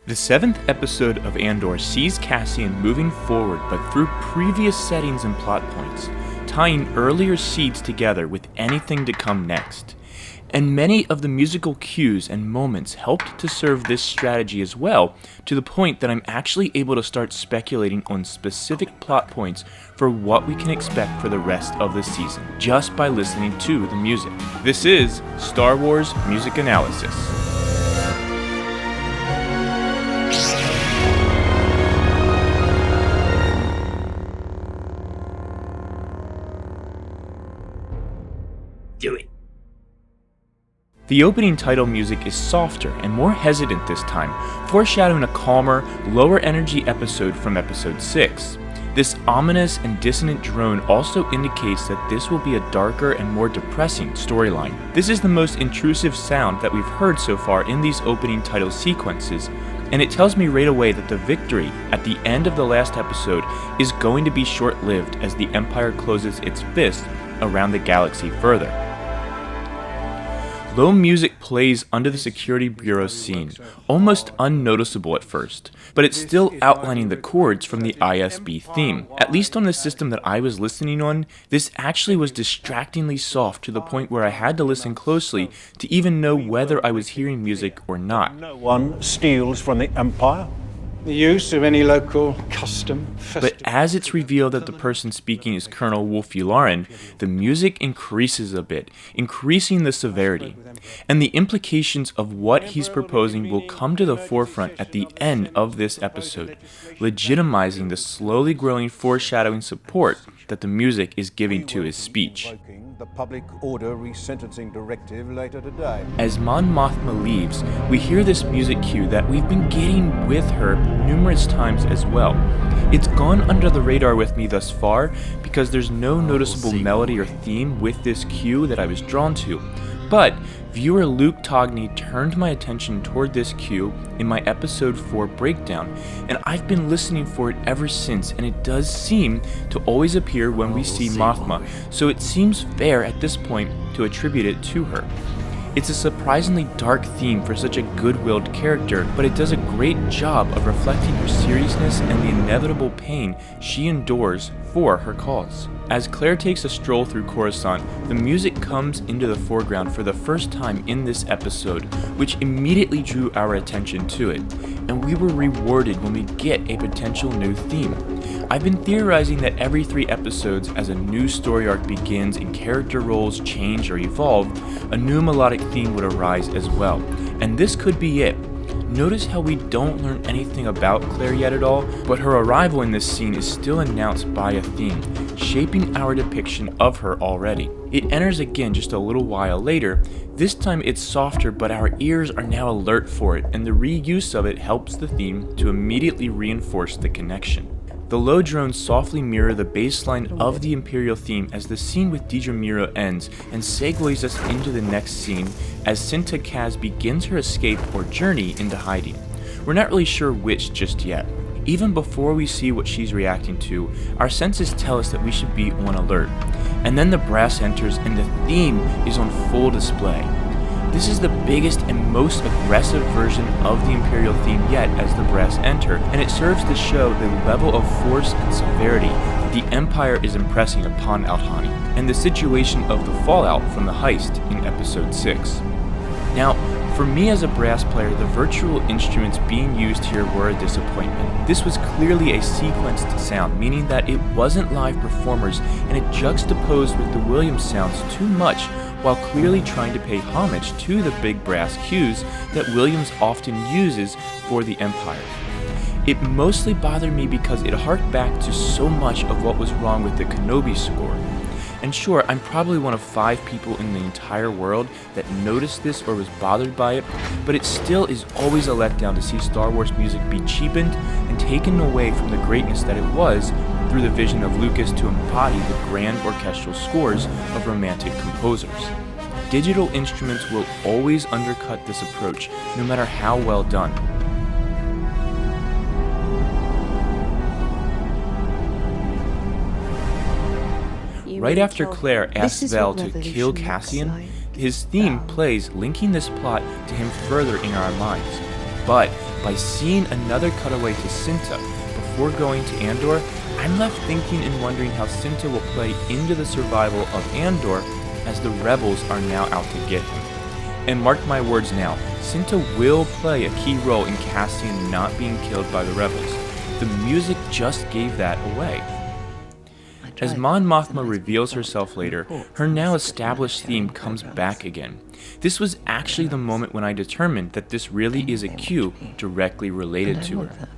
The 7th episode of Andor sees Cassian moving forward but through previous settings and plot points, tying earlier seeds together with anything to come next. And many of the musical cues and moments helped to serve this strategy as well, to the point that I'm actually able to start speculating on specific plot points for what we can expect for the rest of the season, just by listening to the music. This is Star Wars Music Analysis. The opening title music is softer and more hesitant this time, foreshadowing a calmer, lower energy episode from episode 6. This ominous and dissonant drone also indicates that this will be a darker and more depressing storyline. This is the most intrusive sound that we've heard so far in these opening title sequences, and it tells me right away that the victory at the end of the last episode is going to be short-lived as the Empire closes its fist around the galaxy further. Low music plays under the Security Bureau scene, almost unnoticeable at first, but it's still outlining the chords from the ISB theme. At least on the system that I was listening on, this actually was distractingly soft to the point where I had to listen closely to even know whether I was hearing music or not. No one steals from the Empire. The use of any local custom. But as it's revealed that the person speaking is Colonel Wolf Yularen, the music increases a bit, increasing the severity. And the implications of what he's proposing will come to the forefront at the end of this episode, legitimizing the slowly growing foreshadowing support that the music is giving to his speech. The public order resentencing directive later today. As Mon Mothma leaves, we hear this music cue that we've been getting with her numerous times as well. It's gone under the radar with me thus far because there's no noticeable melody or theme with this cue that I was drawn to. But viewer Luke Togney turned my attention toward this cue in my episode 4 breakdown, and I've been listening for it ever since, and it does seem to always appear when we see Mothma, so it seems fair at this point to attribute it to her. It's a surprisingly dark theme for such a good-willed character, but it does a great job of reflecting her seriousness and the inevitable pain she endures for her cause. As Claire takes a stroll through Coruscant, the music comes into the foreground for the first time in this episode, which immediately drew our attention to it, and we were rewarded when we get a potential new theme. I've been theorizing that every 3 episodes, as a new story arc begins and character roles change or evolve, a new melodic theme would arise as well, and this could be it. Notice how we don't learn anything about Claire yet at all, but her arrival in this scene is still announced by a theme, shaping our depiction of her already. It enters again just a little while later. This time it's softer, but our ears are now alert for it, and the reuse of it helps the theme to immediately reinforce the connection. The low drones softly mirror the bass line of the Imperial theme as the scene with Dedra Meero ends and segues us into the next scene as Cinta Kaz begins her escape or journey into hiding. We're not really sure which just yet. Even before we see what she's reacting to, our senses tell us that we should be on alert. And then the brass enters and the theme is on full display. This is the biggest and most aggressive version of the Imperial theme yet as the brass enter, and it serves to show the level of force and severity that the Empire is impressing upon Aldhani, and the situation of the fallout from the heist in Episode 6. Now, for me as a brass player, the virtual instruments being used here were a disappointment. This was clearly a sequenced sound, meaning that it wasn't live performers, and it juxtaposed with the Williams sounds too much, while clearly trying to pay homage to the big brass cues that Williams often uses for the Empire. It mostly bothered me because it harked back to so much of what was wrong with the Kenobi score. And sure, I'm probably one of 5 people in the entire world that noticed this or was bothered by it, but it still is always a letdown to see Star Wars music be cheapened and taken away from the greatness that it was through the vision of Lucas to embody the grand orchestral scores of romantic composers. Digital instruments will always undercut this approach, no matter how well done. Right after Claire asks Vel to kill Cassian, his theme plays, linking this plot to him further in our minds. But by seeing another cutaway to Cinta before going to Andor, I'm left thinking and wondering how Cinta will play into the survival of Andor as the rebels are now out to get him. And mark my words now, Cinta will play a key role in Cassian not being killed by the rebels. The music just gave that away. As Mon Mothma reveals herself later, her now established theme comes back again. This was actually the moment when I determined that this really is a cue directly related to her.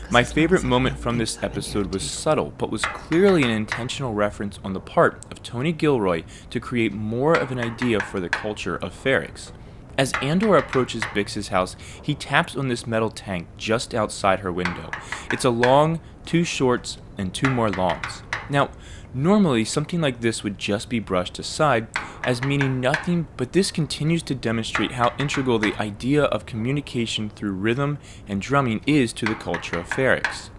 My favorite moment from this episode was subtle, but was clearly an intentional reference on the part of Tony Gilroy to create more of an idea for the culture of Ferrix. As Andor approaches Bix's house, he taps on this metal tank just outside her window. It's a long, 2 shorts, and 2 more longs. Now, normally something like this would just be brushed aside as meaning nothing, but this continues to demonstrate how integral the idea of communication through rhythm and drumming is to the culture of Ferrix.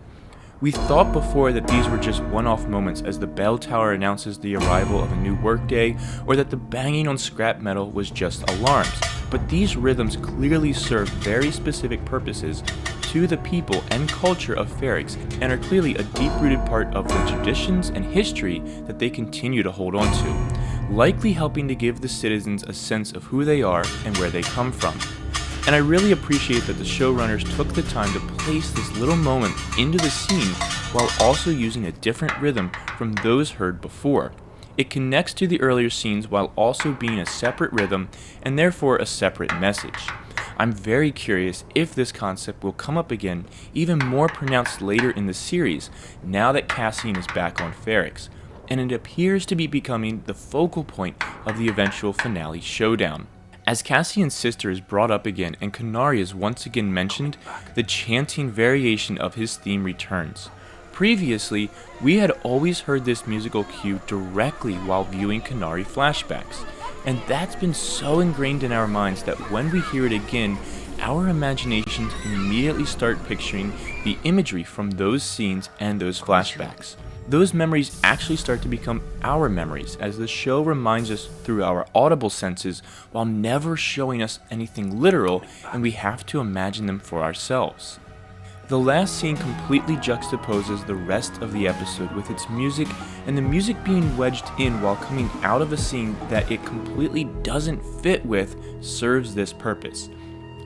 We thought before that these were just one-off moments as the bell tower announces the arrival of a new workday, or that the banging on scrap metal was just alarms, but these rhythms clearly serve very specific purposes to the people and culture of Ferrix and are clearly a deep-rooted part of the traditions and history that they continue to hold on to, likely helping to give the citizens a sense of who they are and where they come from. And I really appreciate that the showrunners took the time to place this little moment into the scene while also using a different rhythm from those heard before. It connects to the earlier scenes while also being a separate rhythm and therefore a separate message. I'm very curious if this concept will come up again, even more pronounced later in the series, now that Cassian is back on Ferrix, and it appears to be becoming the focal point of the eventual finale showdown. As Cassian's sister is brought up again and Kenari is once again mentioned, the chanting variation of his theme returns. Previously, we had always heard this musical cue directly while viewing Kenari flashbacks, and that's been so ingrained in our minds that when we hear it again, our imaginations immediately start picturing the imagery from those scenes and those flashbacks. Those memories actually start to become our memories as the show reminds us through our audible senses while never showing us anything literal, and we have to imagine them for ourselves. The last scene completely juxtaposes the rest of the episode with its music, and the music being wedged in while coming out of a scene that it completely doesn't fit with serves this purpose.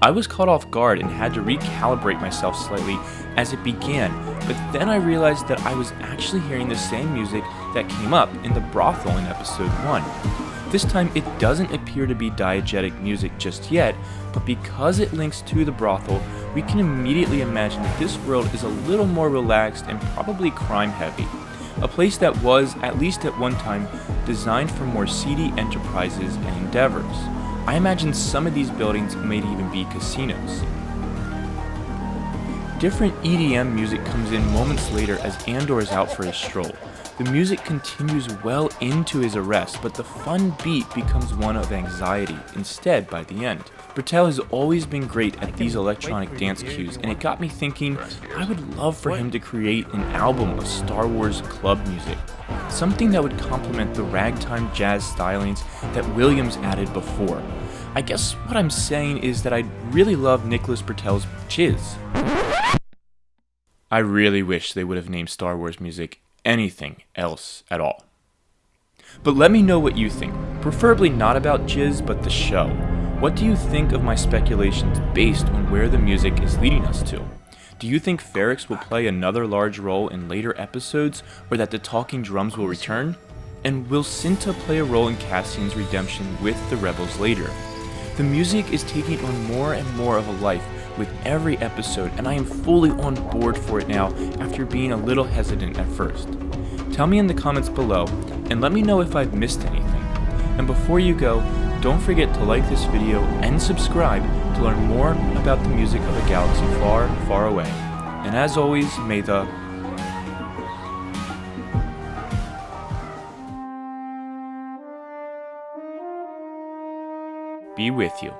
I was caught off guard and had to recalibrate myself slightly as it began, but then I realized that I was actually hearing the same music that came up in the brothel in episode 1. This time it doesn't appear to be diegetic music just yet, but because it links to the brothel, we can immediately imagine that this world is a little more relaxed and probably crime heavy. A place that was, at least at one time, designed for more seedy enterprises and endeavors. I imagine some of these buildings may even be casinos. Different EDM music comes in moments later as Andor is out for his stroll. The music continues well into his arrest, but the fun beat becomes one of anxiety instead by the end. Bertel has always been great at these electronic dance cues, and it got me thinking I would love for him to create an album of Star Wars club music. Something that would complement the ragtime jazz stylings that Williams added before. I guess what I'm saying is that I'd really love Nicholas Bertel's Chiz. I really wish they would have named Star Wars music anything else at all. But let me know what you think, preferably not about Jizz, but the show. What do you think of my speculations based on where the music is leading us to? Do you think Ferrix will play another large role in later episodes, or that the talking drums will return? And will Cinta play a role in Cassian's redemption with the rebels later? The music is taking on more and more of a life with every episode, and I am fully on board for it now after being a little hesitant at first. Tell me in the comments below, and let me know if I've missed anything. And before you go, don't forget to like this video and subscribe to learn more about the music of a galaxy far, far away. And as always, may the be with you.